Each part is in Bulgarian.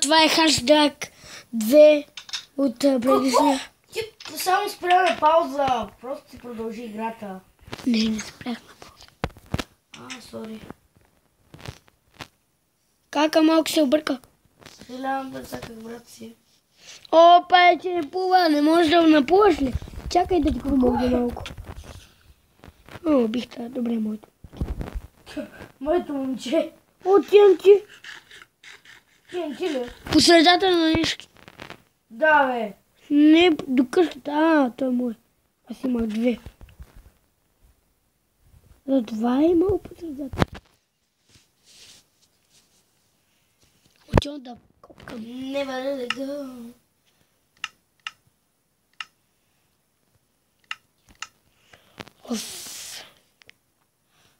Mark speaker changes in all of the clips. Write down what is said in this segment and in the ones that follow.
Speaker 1: това е хаштаг 2 от предишния.
Speaker 2: Ти само спря на пауза. Просто си продължи играта.
Speaker 1: Не спрях на пауза.
Speaker 2: Сори.
Speaker 1: Кака малко се обърка.
Speaker 2: Съжалявам да всякак брат си.
Speaker 1: Опа, че не плува. Не можеш да го напуваш ли? Чакай да ти помогна малко. Бих това. Добре, моето.
Speaker 2: Моето момче.
Speaker 1: TNT.
Speaker 2: TNT ли?
Speaker 1: По средата на нещо.
Speaker 2: Да, бе.
Speaker 1: Не, до къщата. Той е мой. Аз имах 2. Затова е имал по средата. Отивам да копкам.
Speaker 2: Never let go.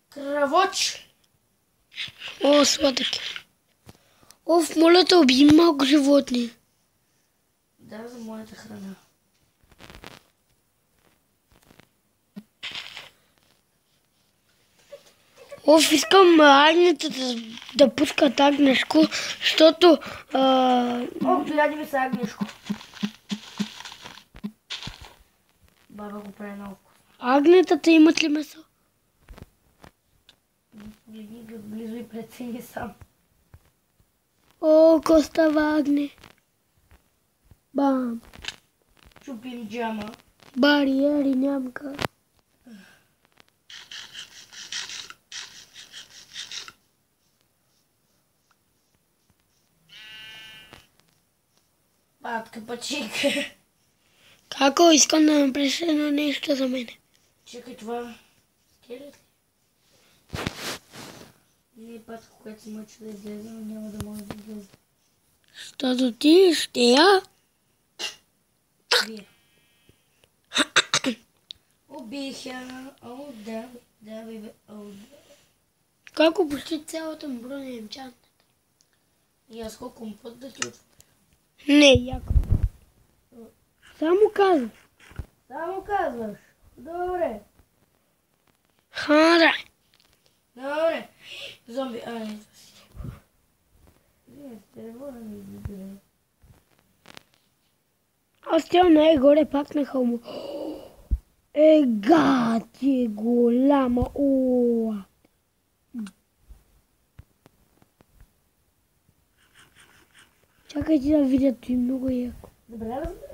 Speaker 2: Кравоч.
Speaker 1: Сладък. Моля те, убий малко животни.
Speaker 2: Да, за моята храна.
Speaker 1: Искам агнетата да пускат агнешко, защото...
Speaker 2: Дояди ми се агнешко. Баба го прави много вкусно.
Speaker 1: Агнетата имат ли месо?
Speaker 2: Гледи близо и прецени сам.
Speaker 1: Костава агне. Бам.
Speaker 2: Чупим джама.
Speaker 1: Бариери нямка.
Speaker 2: Патка пачика.
Speaker 1: Како искам да направиш едно нещо за мене?
Speaker 2: Чекай това. Скелет ли? Не е патка, която се мъчи да излезе, но няма да може да излезе.
Speaker 1: Защото ти ще я...
Speaker 2: Вие. Убих я. Да, бе.
Speaker 1: Како почти цялата му броня е емчанта.
Speaker 2: И аз колко му път да ти отваря.
Speaker 1: Не, яко. Само казваш.
Speaker 2: Само казваш. Добре.
Speaker 1: Хара.
Speaker 2: Добре. Зомби. Не, това си. Вие сте телефона ми избира.
Speaker 1: Аз стоя най-горе пак на хълма. Ти е голяма. Чакайте да видя, той много яко.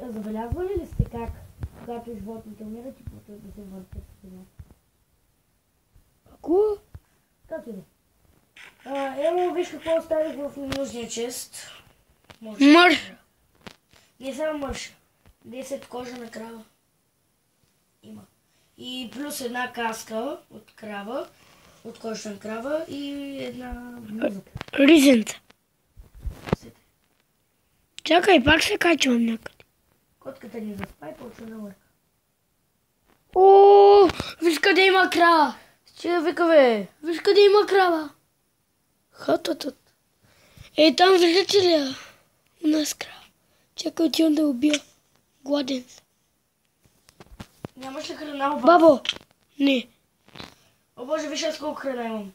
Speaker 2: Забелязвали ли сте как, когато животните умират и почват да се въртят с едно?
Speaker 1: Какво?
Speaker 2: Като ли? Виж какво оставих в ненужния чест.
Speaker 1: Мърш!
Speaker 2: Не само мърша. 10 кожа на крава. Има. И плюс една каска от крава, от кожа на крава и една блуза.
Speaker 1: Ризенца. Чакай, пак се качвам някъде.
Speaker 2: Котката ни заспа и почва да върка.
Speaker 1: Виж къде има крава.
Speaker 2: Че вика, бе.
Speaker 1: Виж къде има крава. Хататът. Там виждате ли у нас крава? Чакай, отивам да убия. Гладен.
Speaker 2: Нямаш ли храна обаче?
Speaker 1: Бабо! Не.
Speaker 2: О боже, виж аз колко храна имам.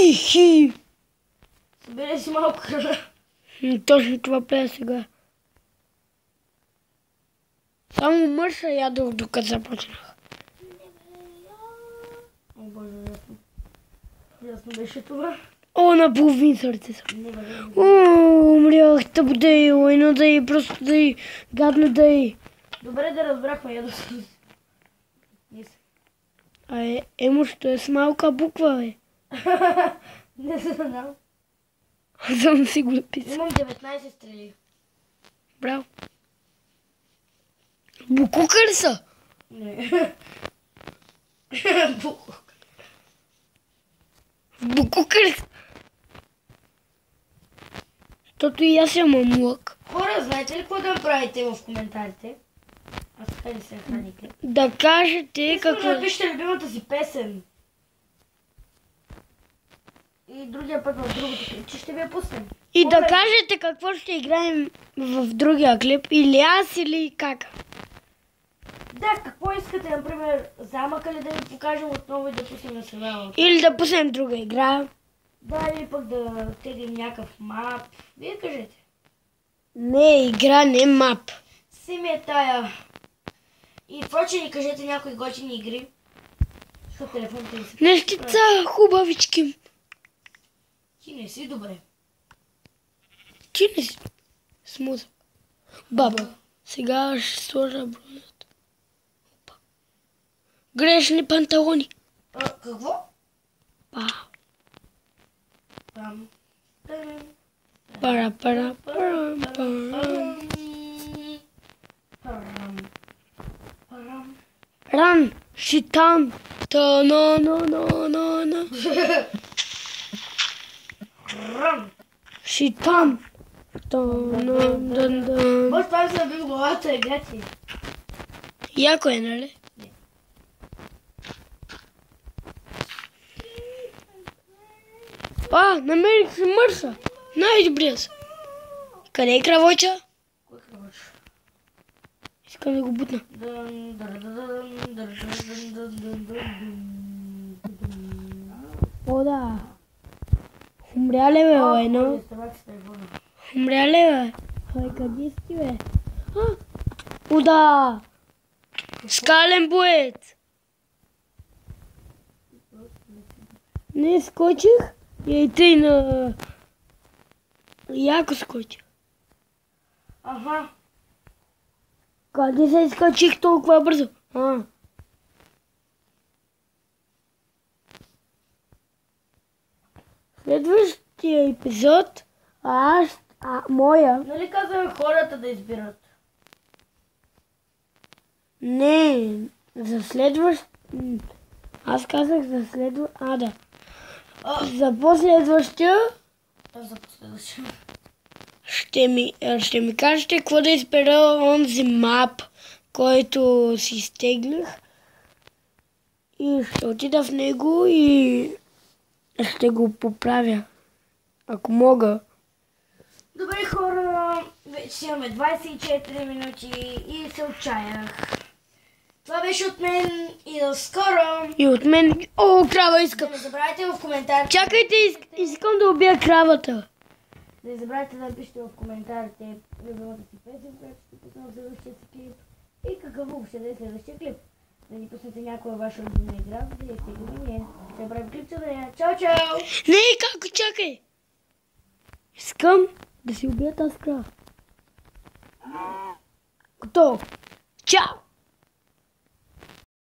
Speaker 1: Ихи!
Speaker 2: Събери си малко храна.
Speaker 1: Точно това правя сега. Само мърша ядох докато започнах.
Speaker 2: О боже, ясно беше това.
Speaker 1: На половин сърце съм. Умрях, тъпо едно да просто да гадно да
Speaker 2: Добре да разбрахме, ядох си.
Speaker 1: Емощо е с малка буква, бе.
Speaker 2: Не знам.
Speaker 1: Аз съм си го написал.
Speaker 2: Имам 19 стрели.
Speaker 1: Браво. Букука ли са?
Speaker 2: Не.
Speaker 1: Букука ли са? Защото и аз имам лък.
Speaker 2: Хора, знаете ли какво да направите в коментарите? Аз така ли се храните?
Speaker 1: Да кажете
Speaker 2: какво...
Speaker 1: какво...
Speaker 2: Напишете любимата си песен. И другия път в другото клип, че ще ви я пуснем.
Speaker 1: И да кажете какво ще играем в другия клип. Или аз, или как.
Speaker 2: Да, какво искате, например, замъка ли да ви покажем отново и да пуснем на сериала?
Speaker 1: Или да пуснем друга игра.
Speaker 2: Да, или пък да теглим някакъв мап. Вие кажете.
Speaker 1: Не, игра, не мап.
Speaker 2: Си ми е тая. И проче ни кажете някои готини игри. Защото телефоните ми се...
Speaker 1: Нещица хубавички.
Speaker 2: Ти не си добре.
Speaker 1: Ти не си смузък. Баба, сега ще сложа бронята. Грешни панталони.
Speaker 2: Какво?
Speaker 1: Па.
Speaker 2: Пам.
Speaker 1: Пара, пара, парам, парам. Ран, шитан. Та-на-на-на-на-на. Шитан. Та-на-на-на-на.
Speaker 2: Може пак се набив главата, гати.
Speaker 1: Яко е, нали?
Speaker 2: Не.
Speaker 1: Намерих си мърса. Най-добрия са. Къде е кравоча?
Speaker 2: Кой кръваш?
Speaker 1: Искам да го бутна. О, да. Умря ли, бе, Лайно? Умря ли, бе? Ай, къде си, бе? О, да. Скален боец. Не скочих и тъй на... Яко скочих.
Speaker 2: Ага.
Speaker 1: Къде се изкачих толкова бързо? Следващия епизод, моя.
Speaker 2: Нали казваме хората да избират?
Speaker 1: Не, за следващ... Аз казах за следващ... да. За последващия
Speaker 2: За последващия.
Speaker 1: ще ми кажете какво да избера онзи мап, който си изтеглих. И ще отида в него и ще го поправя. Ако мога.
Speaker 2: Добре, хора, вече имаме 24 минути и се отчаях. Това беше от мен и до скоро.
Speaker 1: И от мен... О, крава искам!
Speaker 2: Да не забравяйте в коментарите.
Speaker 1: Чакайте, искам да убия кравата.
Speaker 2: Да не забравяйте да напишете в коментарите любимата си песен, която ще пусна в следващия си клип. И какъв въобще да е следващия клип. Да ни пуснете някоя ваша любима игра, за да я стигнем ние. Ще направим клип за нея. Чао, чао!
Speaker 1: Не, как? Чакай! Искам да си убия тази крава. Готово. Чао!